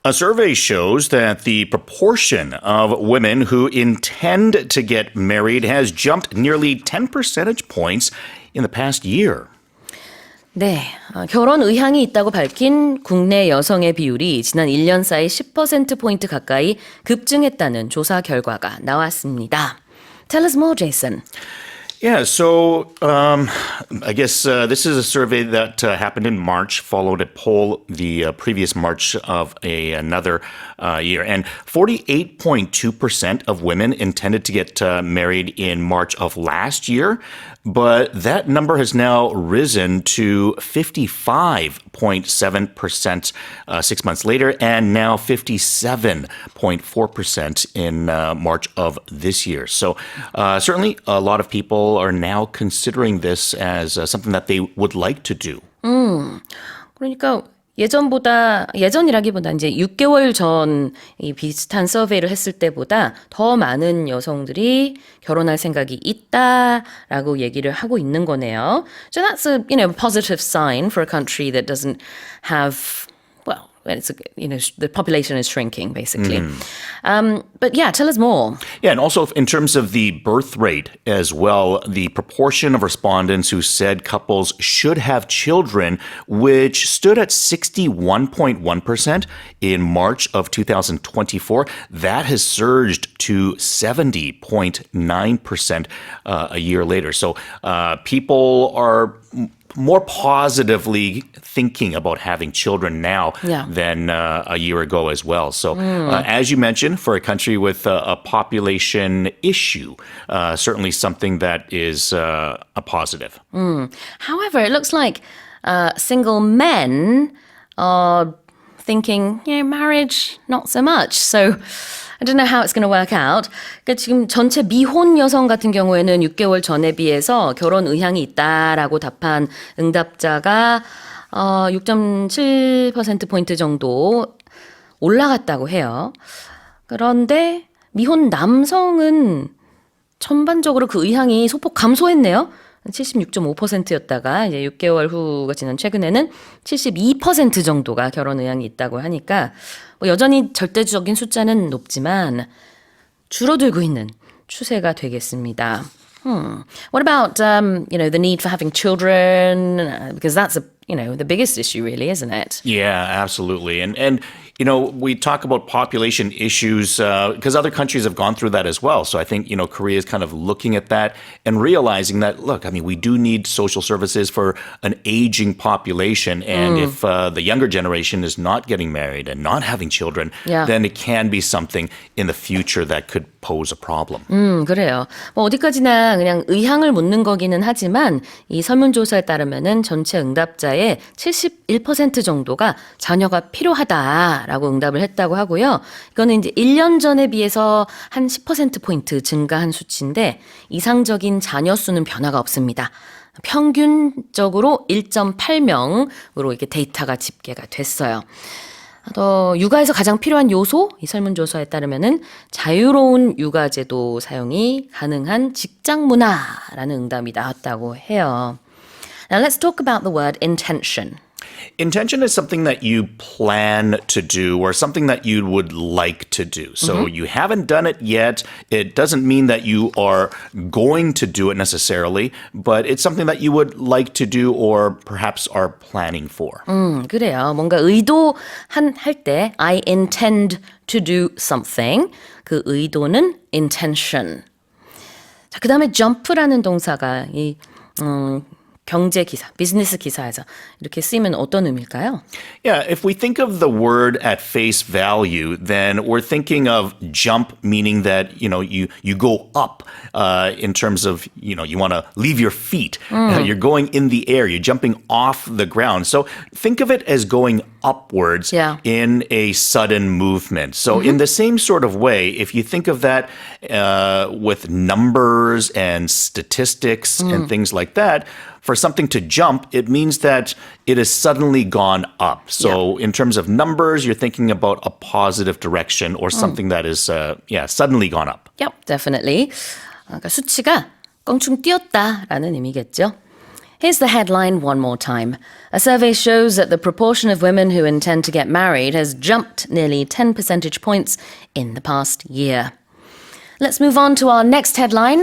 A survey shows that the proportion of women who intend to get married has jumped nearly 10 percentage points in the past year. 네, 결혼 의향이 있다고 밝힌 국내 여성의 비율이 지난 1년 사이 10%포인트 가까이 급증했다는 조사 결과가 나왔습니다. Tell us more, Jason. Yeah, so I guess this is a survey that happened in March, followed a poll the previous March of another year. And 48.2% of women intended to get married in March of last year. But that number has now risen to 55.7% 6 months later, and now 57.4% in March of this year. So certainly a lot of people are now considering this as something that they would like to do. 그러니까 예전이라기보다 이제 6개월 전 이 비슷한 서베이를 했을 때보다 더 많은 여성들이 결혼할 생각이 있다라고 얘기를 하고 있는 거네요. So that's a, positive sign for a country that doesn't have, well, it's the population is shrinking basically. But yeah, tell us more. Yeah, and also in terms of the birth rate as well, the proportion of respondents who said couples should have children, which stood at 61.1% in March of 2024, that has surged to 70.9% a year later. So people are more positively thinking about having children now than a year ago as well. So as you mentioned, for a country with a population issue, certainly something that is a positive. However, it looks like single men are thinking, marriage, not so much. So I don't know how it's going to work out. 그러니까 지금 전체 미혼 여성 같은 경우에는 6개월 전에 비해서 결혼 의향이 있다라고 답한 응답자가 6.7%포인트 정도 올라갔다고 해요. 그런데 미혼 남성은 전반적으로 그 의향이 소폭 감소했네요. 76.5%였다가 이제 6개월 후가 지난 최근에는 72% 정도가 결혼 의향이 있다고 하니까 여전히 절대적인 숫자는 높지만 줄어들고 있는 추세가 되겠습니다. What about the need for having children? Because that's the biggest issue, really, isn't it? Yeah, absolutely. And we talk about population issues because other countries have gone through that as well. So I think, Korea is kind of looking at that and realizing that, look, I mean, we do need social services for an aging population. And if the younger generation is not getting married and not having children, then it can be something in the future that could pose a problem. 그래요. 어디까지나 그냥 의향을 묻는 거기는 하지만 이 설문조사에 따르면은 전체 응답자의 71% 정도가 자녀가 필요하다라고 응답을 했다고 하고요. 이거는 이제 1년 전에 비해서 한 10%포인트 증가한 수치인데 이상적인 자녀 수는 변화가 없습니다. 평균적으로 1.8명으로 이렇게 데이터가 집계가 됐어요. 육아에서 가장 필요한 요소, 이 설문조사에 따르면은 자유로운 육아제도 사용이 가능한 직장 문화라는 응답이 나왔다고 해요. Now let's talk about the word intention. Intention is something that you plan to do or something that you would like to do. So you haven't done it yet. It doesn't mean that you are going to do it necessarily, but it's something that you would like to do or perhaps are planning for. 그래요. 뭔가 할 때 I intend to do something. 그 의도는 intention. 자, 그다음에 jump라는 동사가 이 경제 기사, 비즈니스 기사에서 이렇게 쓰이면 어떤 의미일까요? Yeah, if we think of the word at face value, then we're thinking of jump, meaning that, you go up in terms of, you want to leave your feet. You're going in the air. You're jumping off the ground. So think of it as going upwards in a sudden movement. So in the same sort of way, if you think of that with numbers and statistics and things like that, for something to jump, it means that it has suddenly gone up. So in terms of numbers, you're thinking about a positive direction or something that is, suddenly gone up. Yep, definitely. 그러니까 수치가 껑충 뛰었다라는 의미겠죠. Here's the headline one more time. A survey shows that the proportion of women who intend to get married has jumped nearly 10 percentage points in the past year. Let's move on to our next headline.